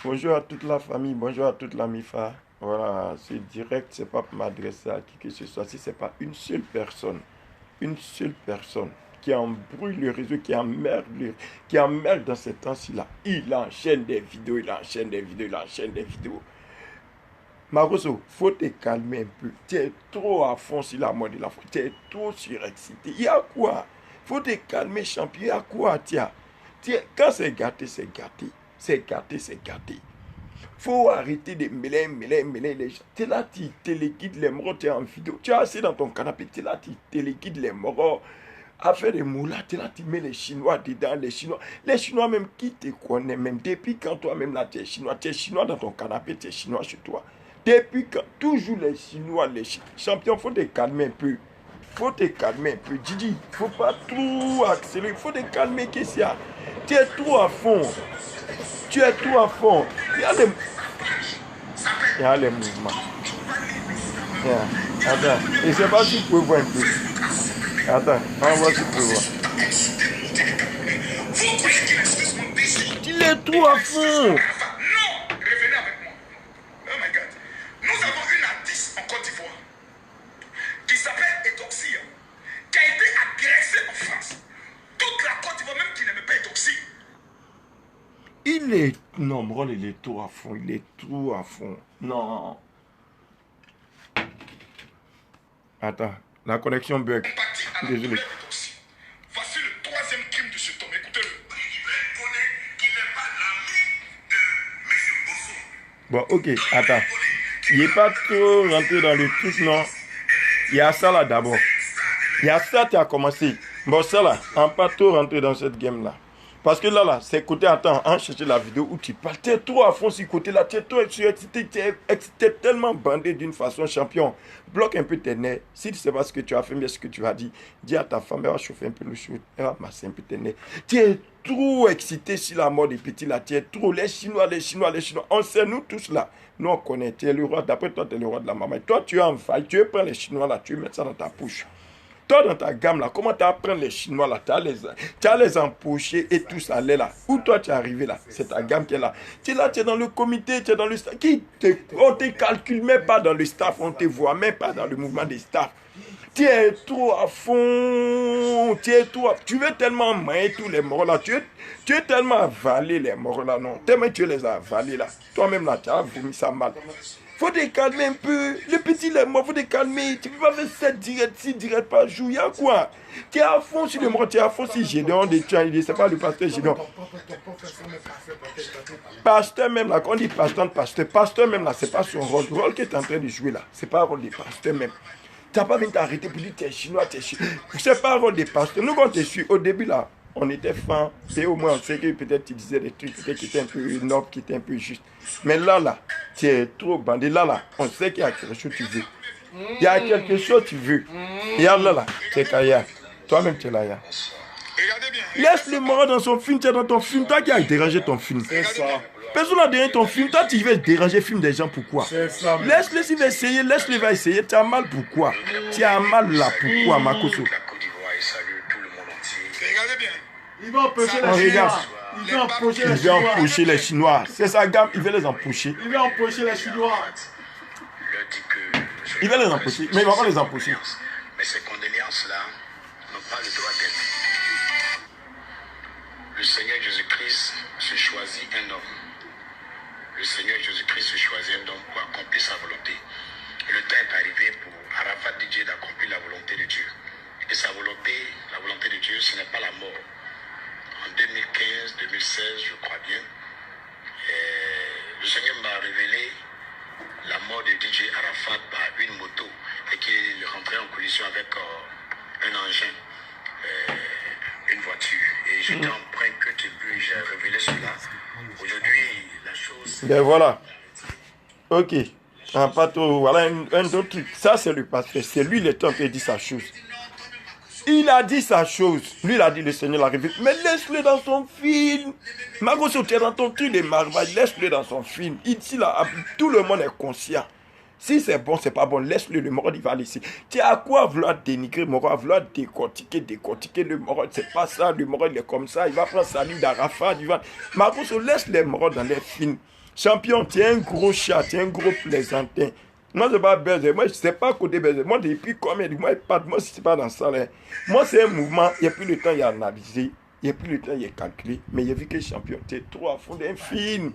Bonjour à toute la famille, bonjour à toute la MIFA. Voilà, c'est direct, c'est pas pour m'adresser à qui que ce soit. Si c'est pas une seule personne qui embrouille le réseau, qui emmerde dans ces temps-ci là, il enchaîne des vidéos, il enchaîne des vidéos, il enchaîne des vidéos. Maroso, faut te calmer un peu. Tu es trop à fond sur la mode de la foi. Tu es trop surexcité. Il y a quoi? Faut te calmer, champion. Il y a quoi, tiens? Quand c'est gâté, c'est gâté. C'est gâté, c'est gâté. Faut arrêter de mêler les gens. Tu es là, tu téléguides les morts, tu es en vidéo. Tu es assis dans ton canapé, tu es là, tu téléguides les morts. À faire des moulins, tu es là, tu mets les Chinois dedans, les Chinois. Les Chinois même qui te connaissent, même depuis quand toi-même là, tu es Chinois dans ton canapé, tu es Chinois chez toi. Depuis quand, toujours les champions, faut te calmer un peu. Faut te calmer un peu, Didi. Faut pas trop accélérer, faut te calmer, qu'est-ce qu'il y a? Tu es trop à fond. Tu es trop à fond. Il y a les mouvements. Yeah. Attends, je ne sais pas si vous pouvez voir un peu. Attends, on va voir si vous pouvez voir. Il est trop à fond. Non, revenez avec moi. Oh my God. Nous avons une artiste en Côte d'Ivoire qui s'appelle Etoxy, qui a été agressée en France. Toute la Côte d'Ivoire, même qui n'aimait pas Etoxy. Il est... Non, Mrol, il est trop à fond. Il est trop à fond. Non. Attends, la connexion bug. Désolé. Voici le troisième crime de cet homme. Écoutez-le. Bon, ok, attends. Il n'est pas trop rentré dans le truc, non. Il y a ça là d'abord. Il y a ça qui a commencé. Bon, ça là, on n'a pas trop rentré dans cette game là. Parce que là, c'est côté, attends, on cherche la vidéo où tu parles. Tu es trop à fond sur ce côté là. Tu es trop excité, tu es excité, tellement bandé d'une façon, champion. Bloque un peu tes nerfs. Si tu ne sais pas ce que tu as fait, mais ce que tu as dit, dis à ta femme, elle va chauffer un peu le chou, elle va masser un peu tes nerfs. Tu es trop excité sur la mort des petits là. Tu es trop. Les Chinois, les Chinois, les Chinois. On sait, nous tous là. Nous, on connaît. Tu es le roi. D'après toi, tu es le roi de la maman. Et toi, tu es en faille. Tu veux prendre les Chinois là. Tu veux mettre ça dans ta bouche. Toi, dans ta gamme, là, comment tu apprends les Chinois, là, tu as les empochés et tout ça, là. Où toi, tu es arrivé, là? C'est ta gamme qui est là. Tu es là, tu es dans le comité, tu es dans le staff. On ne te calcule même pas dans le staff, on ne te voit même pas dans le mouvement des staffs. Tu es trop à fond, tu veux tellement manger tous les morts, là. Tu veux tellement avaler les morts, là, non. Tellement tu les as avalés, là. Toi-même, là, tu as vomi ça mal. Faut te calmer un peu. Le petit, les morts, faut te calmer. Tu peux pas faire 7 directs, 6 directs par jour. Il y a quoi? Tu es à fond sur le mort, tu es à fond sur Gédéon. C'est pas le pasteur Gédéon. Pasteur même là, quand on dit pasteur même là, c'est pas son rôle. Le rôle qu'il est en train de jouer là, c'est pas le rôle des pasteurs même. Tu n'as pas envie t'arrêter pour dire tu es chinois, tu es chinois. C'est pas le rôle des pasteurs. Nous, quand on te suit, au début là, on était fans. Et au moins, on sait que peut-être tu disais des trucs peut-être qui étaient un peu nobles, qui étaient un peu justes. Mais là, tu es trop bandé. Là, on sait qu'il y a quelque chose que tu veux. Il y a quelque chose que tu veux. Il y a là, c'est Kaya. Toi-même, tu es là. Laisse le mort dans son film, tu es dans ton film. Toi qui as dérangé ton film. C'est ça. Personne n'a dérangé ton film. Toi, tu veux déranger le film des gens. Pourquoi? Laisse-le s'il va essayer. Laisse-le va essayer. Tu as mal pourquoi? Tu as mal là. Pourquoi, Makoso? Il va empocher les Chinois. Il veut empocher les Chinois. C'est sa gamme. Il veut les empocher. Il va empocher les Chinois. Il va les empocher. Mais il ne va pas les empocher. Mais ces condoléances-là n'ont pas le droit d'être. Le Seigneur Jésus-Christ se choisit un homme. Le Seigneur Jésus-Christ se choisit un homme pour accomplir sa volonté. Et le temps est arrivé pour Arafat DJ d'accomplir la volonté de Dieu. Et sa volonté, la volonté de Dieu, ce n'est pas la mort. En 2015, 2016, je crois bien, le Seigneur m'a révélé la mort de DJ Arafat par une moto et qu'il rentrait en collision avec un engin, une voiture. Et j'étais empreint que tu peux, j'ai révélé cela. Aujourd'hui, la chose... Ben voilà. Ok. Pas trop. Voilà un autre truc. Ça, c'est le pasteur. C'est lui le temps qui dit sa chose. Il a dit sa chose. Lui, il a dit le Seigneur l'a révélé. Mais laisse-le dans son film. Magoso, tu es dans ton truc de marvaille. Laisse-le dans son film. Ici, là, tout le monde est conscient. Si c'est bon, c'est pas bon, laisse-le, le Morod, il va laisser. Tu as à quoi vouloir dénigrer le Morod, vouloir décortiquer le Morod, c'est pas ça, le Morod, il est comme ça, il va prendre sa ligne d'Arafat, il va... Maroso, laisse les Morod dans les films. Champion, tu es un gros chat, tu es un gros plaisantin. Moi, c'est pas baiser. Moi, je ne sais pas côté baiser. Moi, depuis combien de mois, moi, si c'est pas dans ça, là. Moi, c'est un mouvement. Il n'y a plus le temps, il y a analysé. Il n'y a plus le temps, il y a calculé. Mais il y a vu que champion, tu es trop à fond d'un film.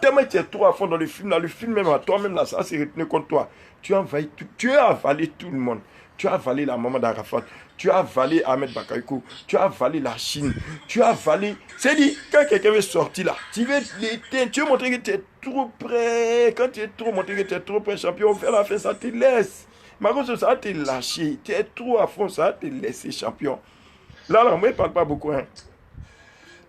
Tellement tu es trop à fond dans le film. Dans le film, même à toi-même, là, ça s'est retenu contre toi. Tu as envahi tout. Tu as avalé tout le monde. Tu as avalé la maman d'Arafat. Tu as avalé Ahmed Bakayoko. Tu as avalé la Chine. Tu as avalé. C'est dit, quand quelqu'un veut sortir là, tu veux l'éteindre. Tu veux montrer que tu es trop près. Quand tu es trop montré que tu es trop près, champion, on fait la fin, ça te laisse. Mais ça va te lâcher. Tu es trop à fond, ça va te laisser, champion. Là, moi, je ne parle pas beaucoup. Hein.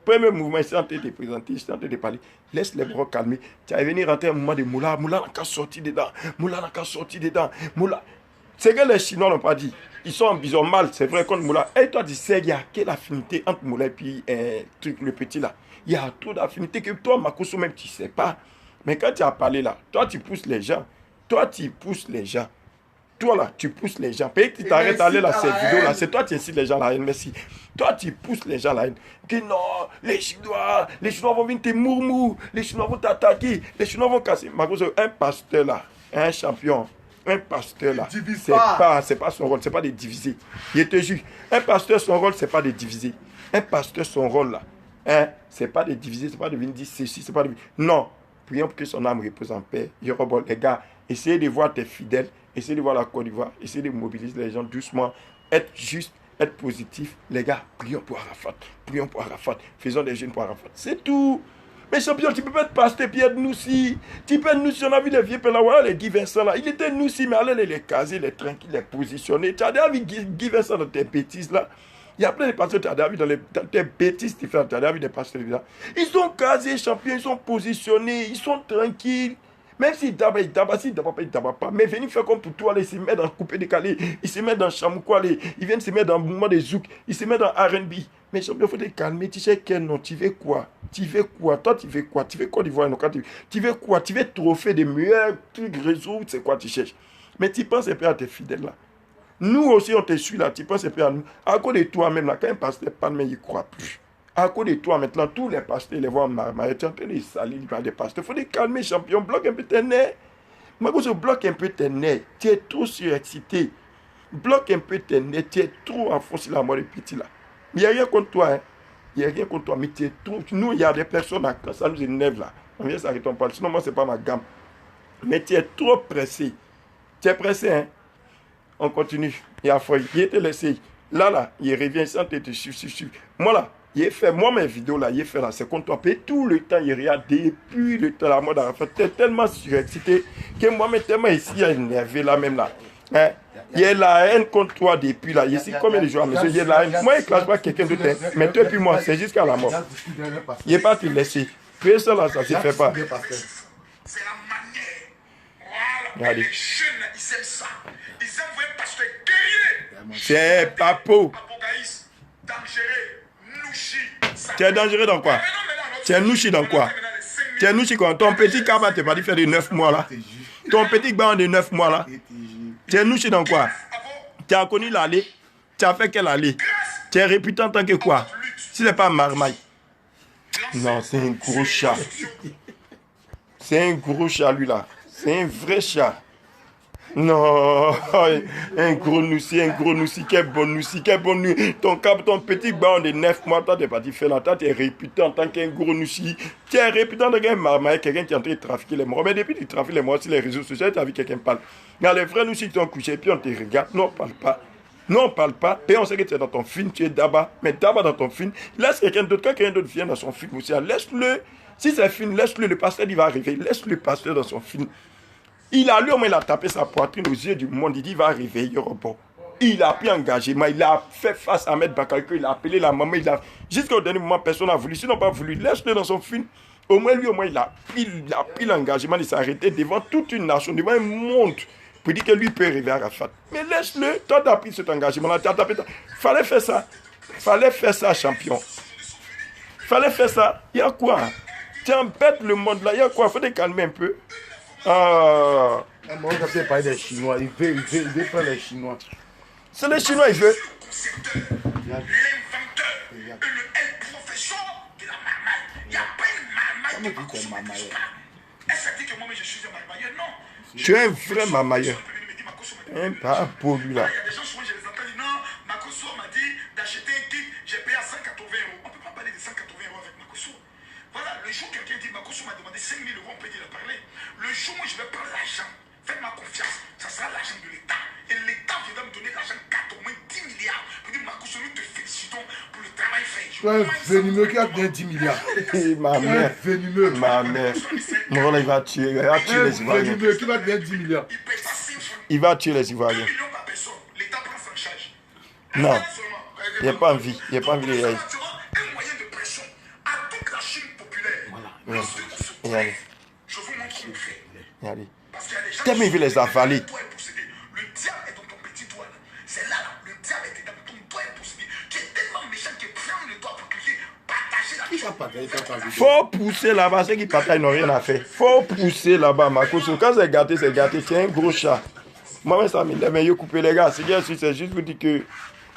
Premier mouvement, je suis en train de te présenter, je suis en train de parler. Laisse les bras calmer. Tu vas venir rentrer un moment de Moula. Moula n'a qu'à sortir dedans. Moula n'a qu'à sortir dedans. Moula. C'est que les Chinois n'ont pas dit. Ils ont mal, c'est vrai, contre Moula. Et toi, tu sais, il y a quelle affinité entre Moula et puis le petit là. Il y a trop d'affinité que toi, Makoso, même, tu ne sais pas. Mais quand tu as parlé là, toi, tu pousses les gens. Toi, tu pousses les gens. Toi là, tu pousses les gens. Peut-être que tu t'arrêtes d'aller là, cette vidéo là. C'est toi qui incites les gens à la haine. Merci. Toi, tu pousses les gens à la haine. Que non, les Chinois vont venir te mourmou. Les Chinois vont t'attaquer. Les Chinois vont casser. Makoso, un pasteur là, un champion. Un pasteur là, c'est pas son rôle, c'est pas de diviser. Je te jure, un pasteur, son rôle, c'est pas de diviser. Un pasteur, son rôle là, hein, c'est pas de diviser, c'est pas de venir dire ceci, c'est pas de... Non, prions pour que son âme repose en paix. Les gars, essayez de voir tes fidèles, essayez de voir la Côte d'Ivoire, essayez de mobiliser les gens doucement, être juste, être positif. Les gars, prions pour Arafat, faisons des jeûnes pour Arafat, c'est tout. Mais champion, tu peux pas être pasteur puis être Noussi. Tu peux être Noussi, on a vu les vieux là, voilà les Guy Vincent là. Il était Noussi, mais allez les caser, les tranquilles, les positionner. Tu as déjà vu Guy Vincent dans tes bêtises là. Il y a plein de pasteurs, tu as déjà vu dans tes bêtises, tu as déjà vu des pasteurs là. Ils sont casés, champions, ils sont positionnés, ils sont tranquilles. Même s'ils dabent, ils dabent pas. Mais venir faire comme pour toi, ils se mettent dans coupé décalé, ils se mettent dans Chamoukoué, ils viennent se mettre dans le mouvement des Zouk, ils se mettent dans R&B. Mais champion, il faut te calmer. Tu sais quel nom? Tu veux quoi? Toi, tu veux quoi? Tu veux Côte d'Ivoire? Tu veux quoi? Tu veux trophée des meilleurs trucs réseaux? C'est quoi tu cherches? Mais tu penses un peu à tes fidèles là. Nous aussi, on te suit là. Tu penses un peu à nous. À cause de toi-même là, quand un pasteur parle, mais il ne croit plus. À cause de toi maintenant, tous les pasteurs, les voient marmailler. Tu es en train de salir des pasteurs. Il faut te calmer, champion. Bloque un peu tes nerfs. Moi, je bloque un peu tes nerfs. Tu es trop surexcité. Bloque un peu tes nerfs. Tu es trop enfoncé la mort de petit là. Il n'y a rien contre toi. Hein. Il n'y a rien contre toi. Mais tu es trop. Nous, il y a des personnes là, quand ça nous énerve là. On vient s'arrêter, on parle. Sinon, moi, ce n'est pas ma gamme. Mais tu es trop pressé. Tu es pressé, hein. On continue. Il a fallu. Il était laissé. Là, il revient sans te suivre. Moi, là, il fait. Moi, mes vidéos, là, il fait là. C'est contre toi. Et tout le temps, il regarde depuis le temps, la mode d'Arafat. Tu es tellement surexcité que moi, mais tellement ici, il est énervé là, même là. Hein? Il y a la haine contre toi depuis là. Ici, combien de jours, monsieur? Il y a la haine. Moi, il ne classe pas quelqu'un d'autre. Mais toi et puis moi, c'est jusqu'à la mort. Il n'est pas te laisser. Puis ça, là, ça ne se fait pas. C'est la manière. Regardez. Les jeunes, ils aiment ça. Ils aiment voir un pasteur guerrier. C'est Papo. Gaïs, dangereux, Nouchi. Tu es dangereux dans quoi? Tu es Nouchi dans quoi? Tu es Nouchi quoi? Ton petit cabas t'es pas dit faire de 9 mois là. Ton petit bain de 9 mois là. Tu es Nouchi dans quoi? Tu as connu l'allée? Tu as fait quelle allée? Tu es réputé en tant que quoi? Si ce n'est pas marmaille. Non, c'est un gros chat. C'est un gros chat lui là. C'est un vrai chat. Non, un gros noussi, quel bon noussi. Ton petit bain de 9 mois, toi, tu n'es pas dit faire là, toi, tu es réputé en tant qu'un gros noussi. Tu es réputé en tant qu'un marmaille, quelqu'un qui est en train de trafiquer les morts. Mais depuis que tu trafiques les morts sur les réseaux sociaux, tu as vu quelqu'un parler. Dans les vrais noussi qui sont couchés, puis on te regarde. Non, on ne parle pas. Non, on ne parle pas. Et on sait que tu es dans ton film, tu es d'abord. Mais d'abord dans ton film, laisse quelqu'un d'autre. Quand quelqu'un d'autre vient dans son film aussi, laisse-le. Si c'est un film, laisse-le. Le pasteur, il va arriver. Laisse le pasteur dans son film. Il a lui au moins il a tapé sa poitrine aux yeux du monde. Il dit il va arriver, il y aura bon. Il a pris engagement, il a fait face à Ahmed Bakayoko, il a appelé la maman, jusqu'au dernier moment, personne n'a voulu. S'ils n'ont pas voulu, laisse-le dans son film. Au moins lui, il a pris l'engagement de s'arrêter devant toute une nation, devant un monde, pour dire que lui peut arriver à Arafat. Mais laisse-le, toi tu as pris cet engagement-là, tu as tapé. Fallait faire ça, champion. Fallait faire ça. Il y a quoi? Tu embêtes le monde là, il y a quoi? Il faut te calmer un peu. Moi, quand tu parles des Chinois, il veut faire les Chinois. C'est les Chinois, il veut. L'inventeur et le professeur de la marmaille. Il n'y a pas une marmaille. Est-ce que moi je suis un marmailleur? Non. Tu es un vrai marmailleur. Un pas beau lui là. Il y a des gens, souvent je les entends dire non, Makosso m'a dit d'acheter un kit, j'ai payé à 180 euros. On ne peut pas parler de 180 euros avec Makosso. Voilà, le jour où quelqu'un dit Makosso m'a demandé 5 000 euros, on peut dire de parler. Le jour où je vais prendre l'argent, faites-moi confiance, ça sera l'argent de l'État. Et l'État viendra me donner l'argent 4 au moins 10 milliards. Pour dire Makosso, nous te félicitons pour le travail fait. Tu es un venimeux qui a bien 10 milliards. Ma mère. Venimeux. Ma mère. Mon il va tuer les Ivoiriens. Venimeux qui va bien 10 milliards. Il paye pas 5 francs. Il va tuer les 1 Ivoiriens. million par personne, l'État prend ça en charge. Non. Il n'y a pas envie. Il n'y a pas envie de y aller. Tu auras un moyen de pression à toute la Chine populaire. Voilà. Je Y aller. vous montre comment faire. Y aller. Parce qu'il y a des gens Tellement il veut les avaler. Toi est possédé. Le diable est dans ton petit doigt. C'est là, le diable est dans ton doigt est possédé. Tu es tellement méchant que prends le doigt pour cliquer, partager la Qui va partager ta vie? Faut pousser là-bas. Ceux qui partagent n'ont rien à faire. Faut pousser là-bas, Makosso. Quand c'est gâté, c'est gâté. Tu es un gros chat. Moi, ça m'énerve. Mais yo, coupez les gars. C'est juste vous dire que.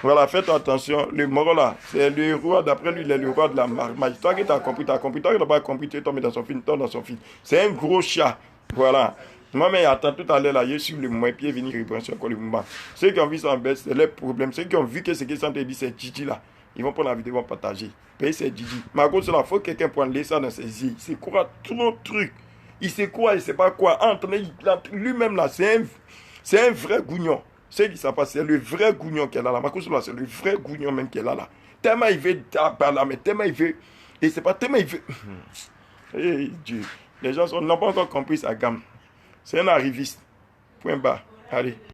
Voilà, faites attention. Le moro là, c'est le roi. D'après lui, il est le roi de la magie. Toi qui t'as compris, t'as compris. Toi qui n'as pas compris, tu es tombé dans son film, tombe dans son film. C'est un gros chat. Voilà. Moi, mais attends, tout à l'heure, là, je suis le moins pied venu reprendre sur le mouvement. Ceux qui ont vu ça en baisse, c'est leur problème. Ceux qui ont vu que ce qu'ils sont dit, c'est Gigi là. Ils vont prendre la vidéo, ils vont partager. Mais c'est Gigi. Margot, il faut que quelqu'un prenne ça dans ses yeux. Il se croit trop truc. Il se croit, il ne sait pas quoi. Lui-même là, c'est un vrai gougnon. C'est qui ça passe, c'est le vrai gougnon qu'elle a là. Margot, c'est le vrai gougnon même qu'elle a là. Tellement il veut là, mais tellement il veut. Et c'est pas tellement il veut. Eh Dieu. Les gens n'ont pas encore compris sa gamme. C'est un arriviste. Point bas. Allez.